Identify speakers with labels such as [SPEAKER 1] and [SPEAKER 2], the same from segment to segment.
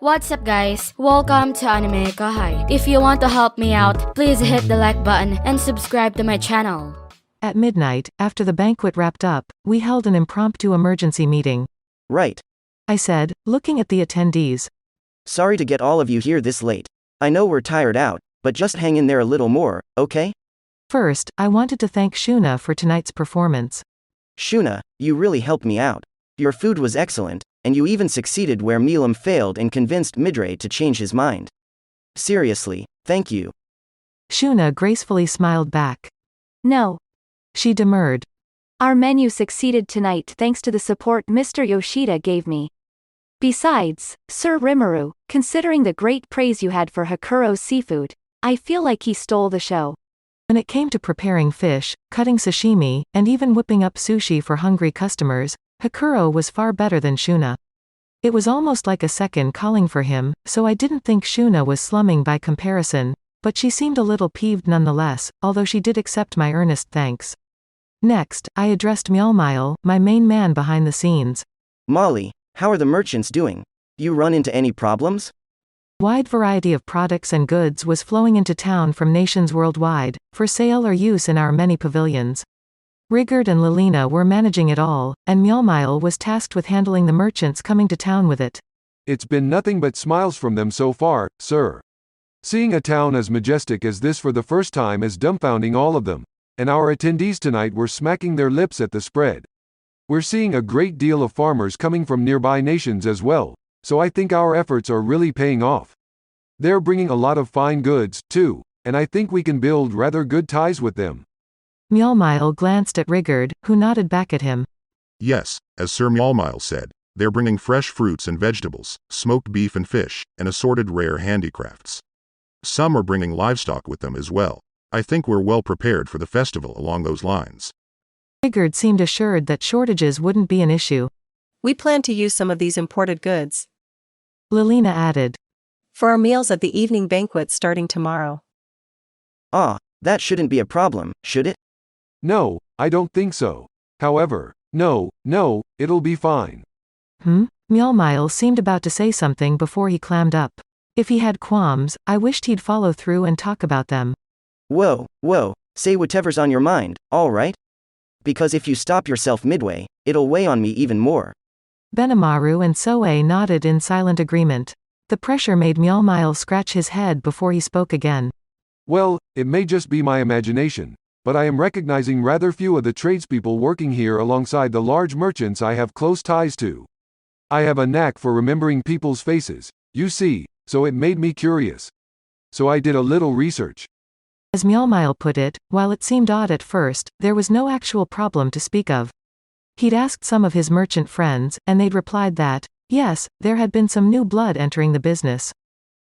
[SPEAKER 1] What's up guys? Welcome to AnimeKouhai. If you want to help me out, please hit the like button and subscribe to my channel.
[SPEAKER 2] At midnight, after the banquet wrapped up, we held an impromptu emergency meeting.
[SPEAKER 3] Right.
[SPEAKER 2] I said, looking at the attendees.
[SPEAKER 3] Sorry to get all of you here this late. I know we're tired out, but just hang in there a little more, okay?
[SPEAKER 2] First, I wanted to thank Shuna for tonight's performance.
[SPEAKER 3] Shuna, you really helped me out. Your food was excellent, and you even succeeded where Milam failed and convinced Midray to change his mind. Seriously, thank you.
[SPEAKER 2] Shuna gracefully smiled back.
[SPEAKER 4] No.
[SPEAKER 2] She demurred.
[SPEAKER 4] Our menu succeeded tonight thanks to the support Mr. Yoshida gave me. Besides, Sir Rimuru, considering the great praise you had for Hakuro's seafood, I feel like he stole the show.
[SPEAKER 2] When it came to preparing fish, cutting sashimi, and even whipping up sushi for hungry customers, Hakuro was far better than Shuna. It was almost like a second calling for him, so I didn't think Shuna was slumming by comparison, but she seemed a little peeved nonetheless, although she did accept my earnest thanks. Next, I addressed Myeolmile, my main man behind the scenes.
[SPEAKER 3] Molly, how are the merchants doing? You run into any problems?
[SPEAKER 2] Wide variety of products and goods was flowing into town from nations worldwide, for sale or use in our many pavilions. Rigard and Lilina were managing it all, and Myeolmile was tasked with handling the merchants coming to town with it.
[SPEAKER 5] It's been nothing but smiles from them so far, sir. Seeing a town as majestic as this for the first time is dumbfounding all of them, and our attendees tonight were smacking their lips at the spread. We're seeing a great deal of farmers coming from nearby nations as well, so I think our efforts are really paying off. They're bringing a lot of fine goods, too, and I think we can build rather good ties with them.
[SPEAKER 2] Myeolmile glanced at Rigard, who nodded back at him.
[SPEAKER 6] Yes, as Sir Myeolmile said, they're bringing fresh fruits and vegetables, smoked beef and fish, and assorted rare handicrafts. Some are bringing livestock with them as well. I think we're well prepared for the festival along those lines.
[SPEAKER 2] Rigard seemed assured that shortages wouldn't be an issue.
[SPEAKER 7] We plan to use some of these imported goods
[SPEAKER 2] Lilina added.
[SPEAKER 7] for our meals at the evening banquet starting tomorrow.
[SPEAKER 3] Ah, that shouldn't be a problem, should it?
[SPEAKER 5] No, I don't think so. However, no, it'll be fine.
[SPEAKER 2] Myeolmile seemed about to say something before he clammed up. If he had qualms, I wished he'd follow through and talk about them.
[SPEAKER 3] Whoa, say whatever's on your mind, alright? Because if you stop yourself midway, it'll weigh on me even more.
[SPEAKER 2] Benimaru and Soe nodded in silent agreement. The pressure made Myeolmile scratch his head before he spoke again.
[SPEAKER 5] Well, it may just be my imagination, but I am recognizing rather few of the tradespeople working here alongside the large merchants I have close ties to. I have a knack for remembering people's faces, you see, so it made me curious. So I did a little research.
[SPEAKER 2] As Myeolmile put it, while it seemed odd at first, there was no actual problem to speak of. He'd asked some of his merchant friends, and they'd replied that, yes, there had been some new blood entering the business.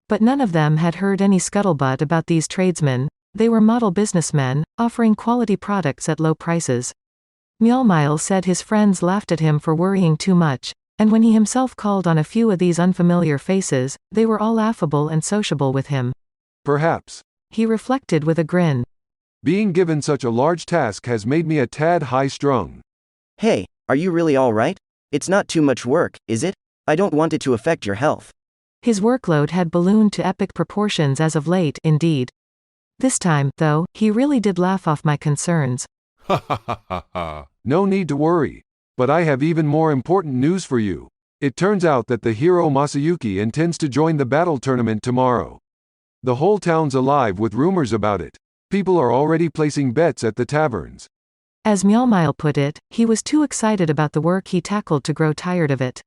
[SPEAKER 2] But none of them had heard any scuttlebutt about these tradesmen. They were model businessmen, offering quality products at low prices. Myeolmile said his friends laughed at him for worrying too much, and when he himself called on a few of these unfamiliar faces, they were all affable and sociable with him.
[SPEAKER 5] Perhaps.
[SPEAKER 2] He reflected with a grin.
[SPEAKER 5] Being given such a large task has made me a tad high-strung.
[SPEAKER 3] Hey, are you really alright? It's not too much work, is it? I don't want it to affect your health.
[SPEAKER 2] His workload had ballooned to epic proportions as of late, indeed. This time, though, he really did laugh off my concerns.
[SPEAKER 5] Ha ha ha ha ha. No need to worry. But I have even more important news for you. It turns out that the hero Masayuki intends to join the battle tournament tomorrow. The whole town's alive with rumors about it. People are already placing bets at the taverns.
[SPEAKER 2] As Myeolmile put it, he was too excited about the work he tackled to grow tired of it.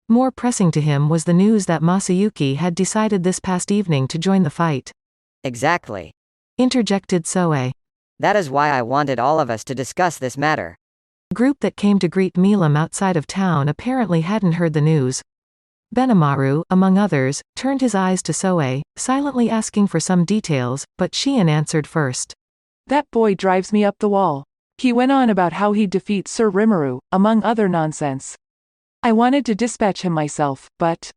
[SPEAKER 2] More pressing to him was the news that Masayuki had decided this past evening to join the fight.
[SPEAKER 8] Exactly.
[SPEAKER 2] Interjected Soe.
[SPEAKER 8] That is why I wanted all of us to discuss this matter.
[SPEAKER 2] The group that came to greet Milam outside of town apparently hadn't heard the news. Benimaru, among others, turned his eyes to Soe, silently asking for some details, but Shion answered first.
[SPEAKER 9] That boy drives me up the wall. He went on about how he'd defeat Sir Rimuru, among other nonsense. I wanted to dispatch him myself, but…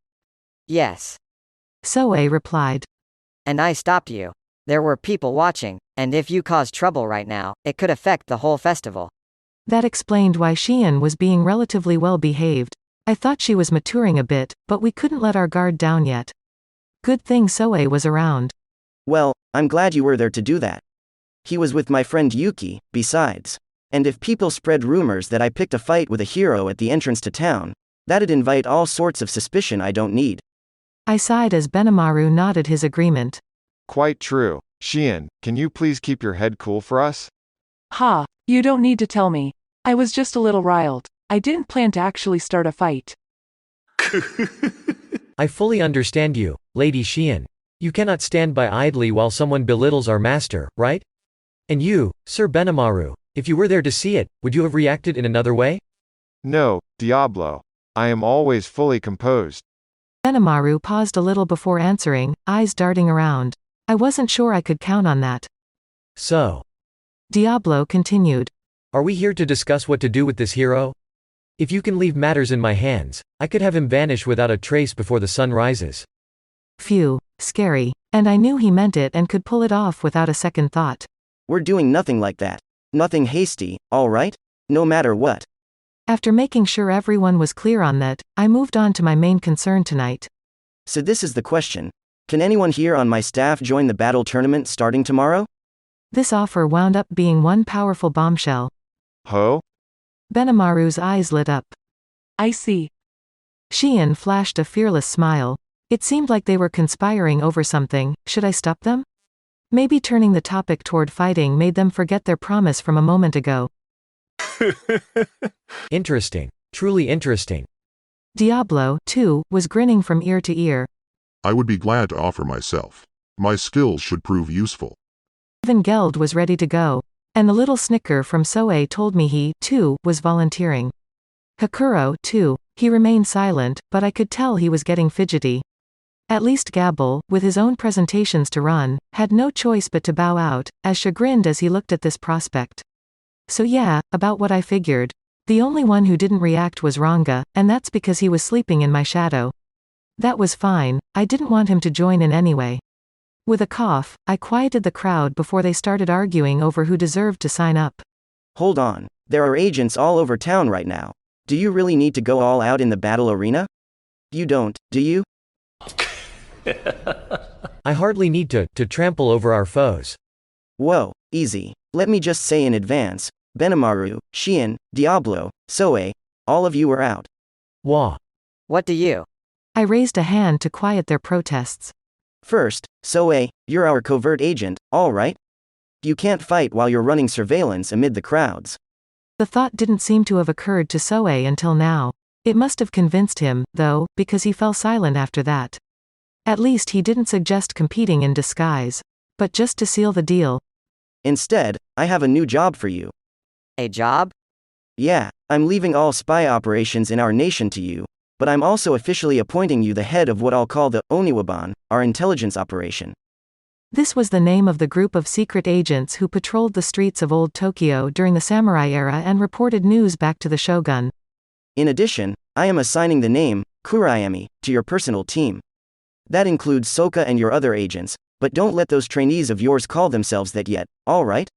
[SPEAKER 8] Yes.
[SPEAKER 2] Soe replied.
[SPEAKER 8] And I stopped you. There were people watching, and if you cause trouble right now, it could affect the whole festival.
[SPEAKER 2] That explained why Shion was being relatively well behaved. I thought she was maturing a bit, but we couldn't let our guard down yet. Good thing Soe was around.
[SPEAKER 3] Well, I'm glad you were there to do that. He was with my friend Yuki, besides. And if people spread rumors that I picked a fight with a hero at the entrance to town, that'd invite all sorts of suspicion I don't need.
[SPEAKER 2] I sighed as Benimaru nodded his agreement.
[SPEAKER 10] Quite true. Shion, can you please keep your head cool for us?
[SPEAKER 9] Ha, you don't need to tell me. I was just a little riled. I didn't plan to actually start a fight.
[SPEAKER 11] I fully understand you, Lady Shion. You cannot stand by idly while someone belittles our master, right? And you, Sir Benimaru, if you were there to see it, would you have reacted in another way?
[SPEAKER 10] No, Diablo. I am always fully composed.
[SPEAKER 2] Benimaru paused a little before answering, eyes darting around. I wasn't sure I could count on that.
[SPEAKER 11] So,
[SPEAKER 2] Diablo continued.
[SPEAKER 11] are we here to discuss what to do with this hero? If you can leave matters in my hands, I could have him vanish without a trace before the sun rises.
[SPEAKER 2] Phew, scary. And I knew he meant it and could pull it off without a second thought.
[SPEAKER 3] We're doing nothing like that. Nothing hasty, all right? No matter what.
[SPEAKER 2] After making sure everyone was clear on that, I moved on to my main concern tonight.
[SPEAKER 3] So this is the question. Can anyone here on my staff join the battle tournament starting tomorrow?
[SPEAKER 2] This offer wound up being one powerful bombshell.
[SPEAKER 10] Ho?
[SPEAKER 2] Benimaru's eyes lit up.
[SPEAKER 9] I see.
[SPEAKER 2] Shion flashed a fearless smile. It seemed like they were conspiring over something. Should I stop them? Maybe turning the topic toward fighting made them forget their promise from a moment ago.
[SPEAKER 11] Interesting. Truly interesting.
[SPEAKER 2] Diablo, too, was grinning from ear to ear.
[SPEAKER 6] I would be glad to offer myself. My skills should prove useful.
[SPEAKER 2] Even Geld was ready to go. And the little snicker from Soe told me he, too, was volunteering. Hakuro, too. He remained silent, but I could tell he was getting fidgety. At least Gabble, with his own presentations to run, had no choice but to bow out, as chagrined as he looked at this prospect. So yeah, about what I figured. The only one who didn't react was Ranga, and that's because he was sleeping in my shadow. That was fine, I didn't want him to join in anyway. With a cough, I quieted the crowd before they started arguing over who deserved to sign up.
[SPEAKER 3] Hold on. There are agents all over town right now. Do you really need to go all out in the battle arena? You don't, do you?
[SPEAKER 11] I hardly need to trample over our foes.
[SPEAKER 3] Whoa, easy. Let me just say in advance, Benimaru, Shion, Diablo, Soe, all of you are out.
[SPEAKER 11] Wah.
[SPEAKER 8] What do you?
[SPEAKER 2] I raised a hand to quiet their protests.
[SPEAKER 3] First, Soe, you're our covert agent, all right? You can't fight while you're running surveillance amid the crowds.
[SPEAKER 2] The thought didn't seem to have occurred to Soe until now. It must have convinced him, though, because he fell silent after that. At least he didn't suggest competing in disguise. But just to seal the deal.
[SPEAKER 3] Instead, I have a new job for you.
[SPEAKER 8] A job?
[SPEAKER 3] Yeah, I'm leaving all spy operations in our nation to you, but I'm also officially appointing you the head of what I'll call the Oniwaban, our intelligence operation.
[SPEAKER 2] This was the name of the group of secret agents who patrolled the streets of Old Tokyo during the samurai era and reported news back to the shogun.
[SPEAKER 3] In addition, I am assigning the name, Kurayami, to your personal team. That includes Soka and your other agents, but don't let those trainees of yours call themselves that yet, all right?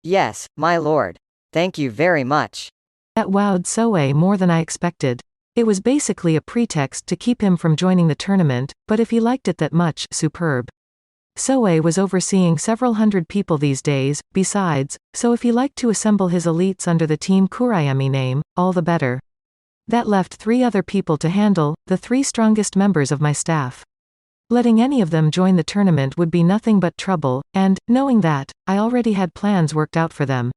[SPEAKER 8] Yes, my lord. Thank you very much.
[SPEAKER 2] That wowed Soe more than I expected. It was basically a pretext to keep him from joining the tournament, but if he liked it that much, superb. Soe was overseeing several hundred people these days, besides, so if he liked to assemble his elites under the Team Kurayami name, all the better. That left 3 other people to handle, the 3 strongest members of my staff. Letting any of them join the tournament would be nothing but trouble, and, knowing that, I already had plans worked out for them.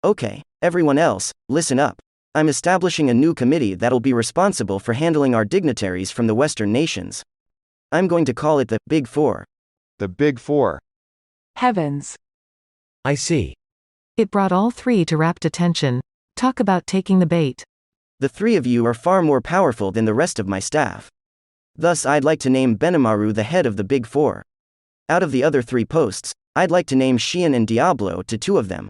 [SPEAKER 3] Okay, everyone else, listen up. I'm establishing a new committee that'll be responsible for handling our dignitaries from the Western nations. I'm going to call it the Big Four.
[SPEAKER 10] The Big Four.
[SPEAKER 9] Heavens.
[SPEAKER 11] I see.
[SPEAKER 2] It brought all 3 to rapt attention. Talk about taking the bait.
[SPEAKER 3] The 3 of you are far more powerful than the rest of my staff. Thus I'd like to name Benimaru the head of the Big Four. Out of the other 3 posts, I'd like to name Shion and Diablo to 2 of them.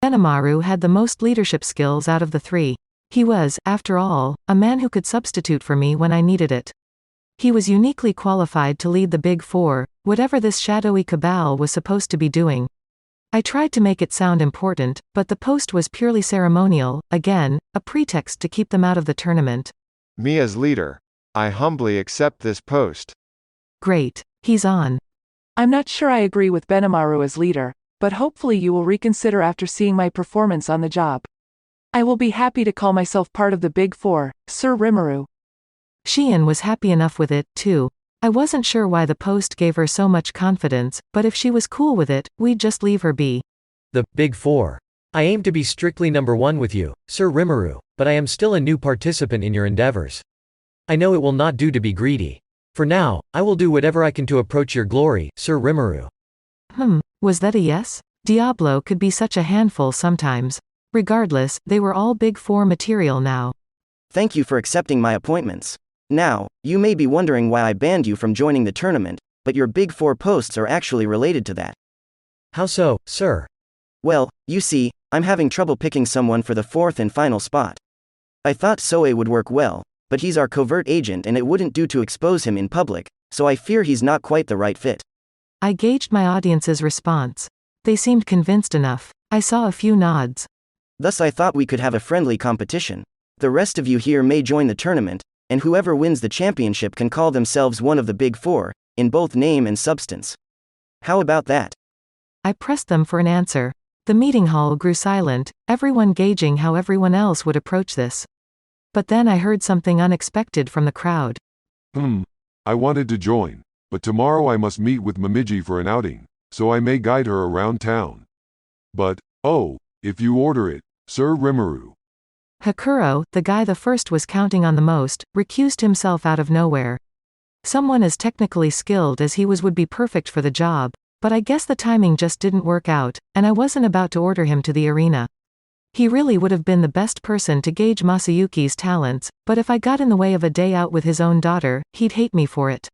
[SPEAKER 2] Benimaru had the most leadership skills out of the 3. He was, after all, a man who could substitute for me when I needed it. He was uniquely qualified to lead the Big Four, whatever this shadowy cabal was supposed to be doing. I tried to make it sound important, but the post was purely ceremonial, again, a pretext to keep them out of the tournament.
[SPEAKER 10] Me as leader. I humbly accept this post.
[SPEAKER 2] Great. He's on.
[SPEAKER 9] I'm not sure I agree with Benimaru as leader, but hopefully you will reconsider after seeing my performance on the job. I will be happy to call myself part of the Big Four, Sir Rimuru.
[SPEAKER 2] Shion was happy enough with it, too. I wasn't sure why the post gave her so much confidence, but if she was cool with it, we'd just leave her be.
[SPEAKER 11] The Big Four. I aim to be strictly number one with you, Sir Rimuru, but I am still a new participant in your endeavors. I know it will not do to be greedy. For now, I will do whatever I can to approach your glory, Sir Rimuru.
[SPEAKER 2] Was that a yes? Diablo could be such a handful sometimes. Regardless, they were all Big Four material now.
[SPEAKER 3] Thank you for accepting my appointments. Now, you may be wondering why I banned you from joining the tournament, but your Big Four posts are actually related to that.
[SPEAKER 11] How so, sir?
[SPEAKER 3] Well, you see, I'm having trouble picking someone for the fourth and final spot. I thought Soe would work well, but he's our covert agent and it wouldn't do to expose him in public, so I fear he's not quite the right fit.
[SPEAKER 2] I gauged my audience's response. They seemed convinced enough. I saw a few nods.
[SPEAKER 3] Thus I thought we could have a friendly competition. The rest of you here may join the tournament, and whoever wins the championship can call themselves one of the Big Four, in both name and substance. How about that?
[SPEAKER 2] I pressed them for an answer. The meeting hall grew silent, everyone gauging how everyone else would approach this. But then I heard something unexpected from the crowd.
[SPEAKER 5] I wanted to join, but tomorrow I must meet with Momiji for an outing, so I may guide her around town. But, oh, if you order it, Sir Rimuru.
[SPEAKER 2] Hakuro, the guy the first was counting on the most, recused himself out of nowhere. Someone as technically skilled as he was would be perfect for the job, but I guess the timing just didn't work out, and I wasn't about to order him to the arena. He really would have been the best person to gauge Masayuki's talents, but if I got in the way of a day out with his own daughter, he'd hate me for it.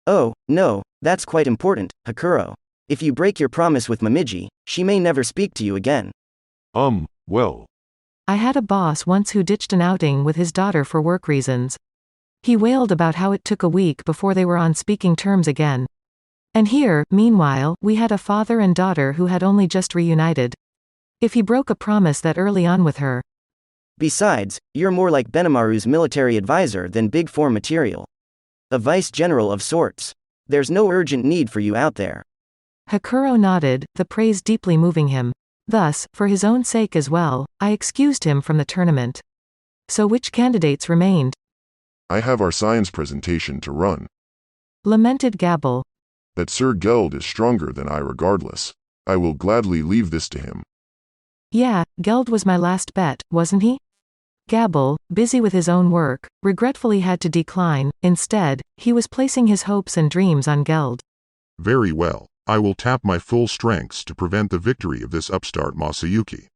[SPEAKER 3] Oh, no, that's quite important, Hakuro. If you break your promise with Momiji, she may never speak to you again.
[SPEAKER 5] Well.
[SPEAKER 2] I had a boss once who ditched an outing with his daughter for work reasons. He wailed about how it took a week before they were on speaking terms again. And here, meanwhile, we had a father and daughter who had only just reunited. If he broke a promise that early on with her.
[SPEAKER 3] Besides, you're more like Benimaru's military advisor than Big Four material. A vice general of sorts. There's no urgent need for you out there.
[SPEAKER 2] Hakuro nodded, the praise deeply moving him. Thus, for his own sake as well, I excused him from the tournament. So which candidates remained?
[SPEAKER 6] I have our science presentation to run.
[SPEAKER 2] Lamented Gabble.
[SPEAKER 6] That Sir Geld is stronger than I regardless. I will gladly leave this to him.
[SPEAKER 2] Yeah, Geld was my last bet, wasn't he? Gabble, busy with his own work, regretfully had to decline. Instead, he was placing his hopes and dreams on Geld.
[SPEAKER 6] Very well. I will tap my full strengths to prevent the victory of this upstart Masayuki.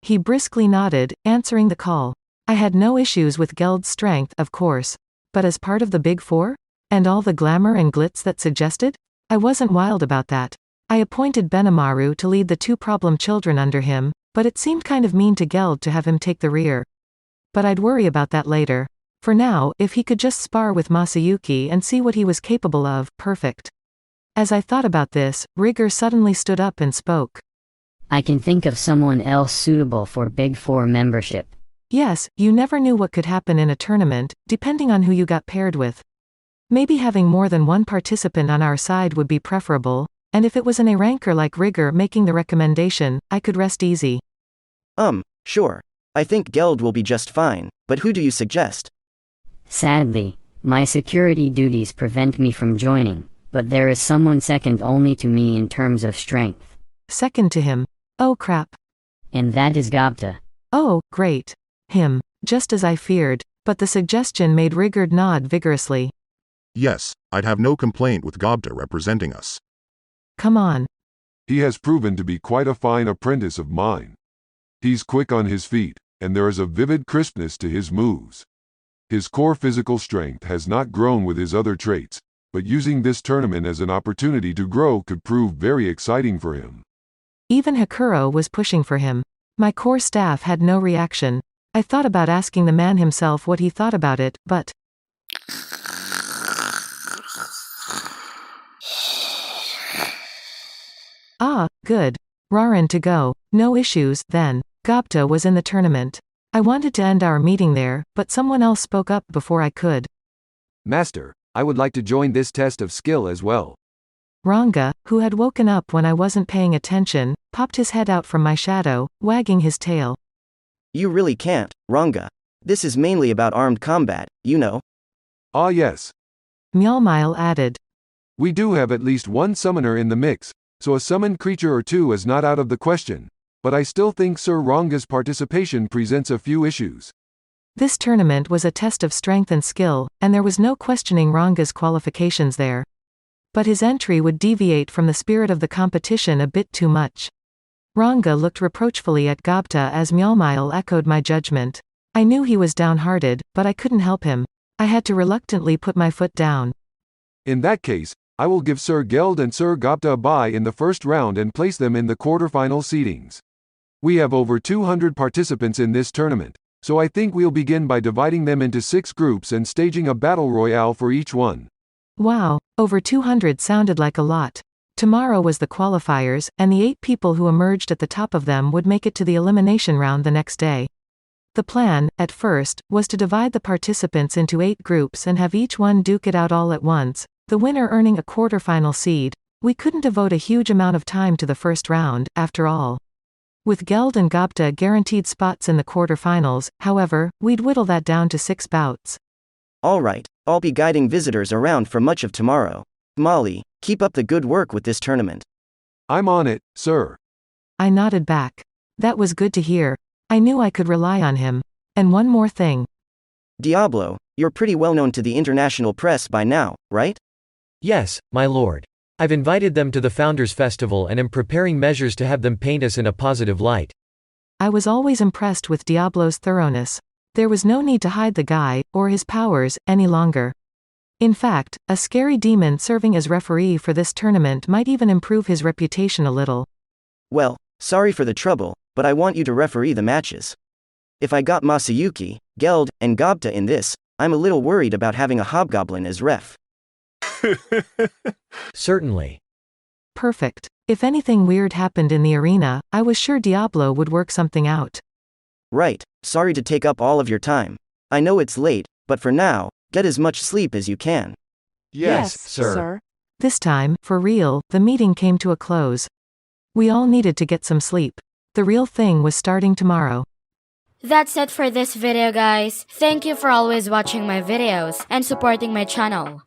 [SPEAKER 2] He briskly nodded, answering the call. I had no issues with Geld's strength, of course. But as part of the Big Four? And all the glamour and glitz that suggested? I wasn't wild about that. I appointed Benimaru to lead the two problem children under him, but it seemed kind of mean to Geld to have him take the rear. But I'd worry about that later. For now, if he could just spar with Masayuki and see what he was capable of, perfect. As I thought about this, Rigger suddenly stood up and spoke.
[SPEAKER 12] I can think of someone else suitable for Big Four membership.
[SPEAKER 2] Yes, you never knew what could happen in a tournament, depending on who you got paired with. Maybe having more than one participant on our side would be preferable, and if it was an A ranker like Rigger making the recommendation, I could rest easy.
[SPEAKER 3] Sure. I think Geld will be just fine, but who do you suggest?
[SPEAKER 12] Sadly, my security duties prevent me from joining, but there is someone second only to me in terms of strength.
[SPEAKER 2] Second to him. Oh crap.
[SPEAKER 12] And that is Datta.
[SPEAKER 2] Oh, great. Him. Just as I feared, but the suggestion made Rigger nod vigorously.
[SPEAKER 6] Yes, I'd have no complaint with Datta representing us.
[SPEAKER 2] Come on.
[SPEAKER 5] He has proven to be quite a fine apprentice of mine. He's quick on his feet, and there is a vivid crispness to his moves. His core physical strength has not grown with his other traits, but using this tournament as an opportunity to grow could prove very exciting for him.
[SPEAKER 2] Even Hakuro was pushing for him. My core staff had no reaction. I thought about asking the man himself what he thought about it, but... Ah, good. Rarin to go. No issues, then. Datta was in the tournament. I wanted to end our meeting there, but someone else spoke up before I could.
[SPEAKER 5] Master, I would like to join this test of skill as well.
[SPEAKER 2] Ranga, who had woken up when I wasn't paying attention, popped his head out from my shadow, wagging his tail.
[SPEAKER 3] You really can't, Ranga. This is mainly about armed combat, you know.
[SPEAKER 5] Ah yes.
[SPEAKER 2] Mjolmile added.
[SPEAKER 5] We do have at least one summoner in the mix, so a summoned creature or two is not out of the question. But I still think Sir Ranga's participation presents a few issues.
[SPEAKER 2] This tournament was a test of strength and skill, and there was no questioning Ranga's qualifications there. But his entry would deviate from the spirit of the competition a bit too much. Ranga looked reproachfully at Gobta as Mjolmile echoed my judgment. I knew he was downhearted, but I couldn't help him. I had to reluctantly put my foot down.
[SPEAKER 5] In that case, I will give Sir Geld and Sir Gobta a bye in the first round and place them in the quarterfinal seedings. We have over 200 participants in this tournament, so I think we'll begin by dividing them into 6 groups and staging a battle royale for each one.
[SPEAKER 2] Wow, over 200 sounded like a lot. Tomorrow was the qualifiers, and the 8 people who emerged at the top of them would make it to the elimination round the next day. The plan, at first, was to divide the participants into 8 groups and have each one duke it out all at once, the winner earning a quarterfinal seed. We couldn't devote a huge amount of time to the first round, after all. With Geld and Gobta guaranteed spots in the quarterfinals, however, we'd whittle that down to 6 bouts.
[SPEAKER 3] Alright, I'll be guiding visitors around for much of tomorrow. Molly, keep up the good work with this tournament.
[SPEAKER 5] I'm on it, sir.
[SPEAKER 2] I nodded back. That was good to hear. I knew I could rely on him. And one more thing.
[SPEAKER 3] Diablo, you're pretty well known to the international press by now, right?
[SPEAKER 11] Yes, my lord. I've invited them to the Founders Festival and am preparing measures to have them paint us in a positive light.
[SPEAKER 2] I was always impressed with Diablo's thoroughness. There was no need to hide the guy, or his powers, any longer. In fact, a scary demon serving as referee for this tournament might even improve his reputation a little.
[SPEAKER 3] Well, sorry for the trouble, but I want you to referee the matches. If I got Masayuki, Geld, and Gobta in this, I'm a little worried about having a hobgoblin as ref.
[SPEAKER 11] Certainly.
[SPEAKER 2] Perfect. If anything weird happened in the arena, I was sure Diablo would work something out.
[SPEAKER 3] Right, sorry to take up all of your time. I know it's late, but for now, get as much sleep as you can.
[SPEAKER 9] Yes, sir.
[SPEAKER 2] This time, for real, the meeting came to a close. We all needed to get some sleep. The real thing was starting tomorrow.
[SPEAKER 1] That's it for this video, guys. Thank you for always watching my videos and supporting my channel.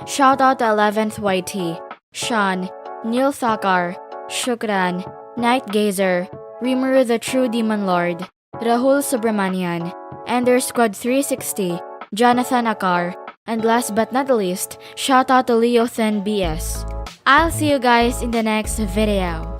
[SPEAKER 1] Shout out to 11th YT, Sean, Neil Thakar, Shukran, Night Gazer, Rimuru the True Demon Lord, Rahul Subramanian, Ender Squad 360, Jonathan Akar, and last but not least, shout out to Leothan BS. I'll see you guys in the next video.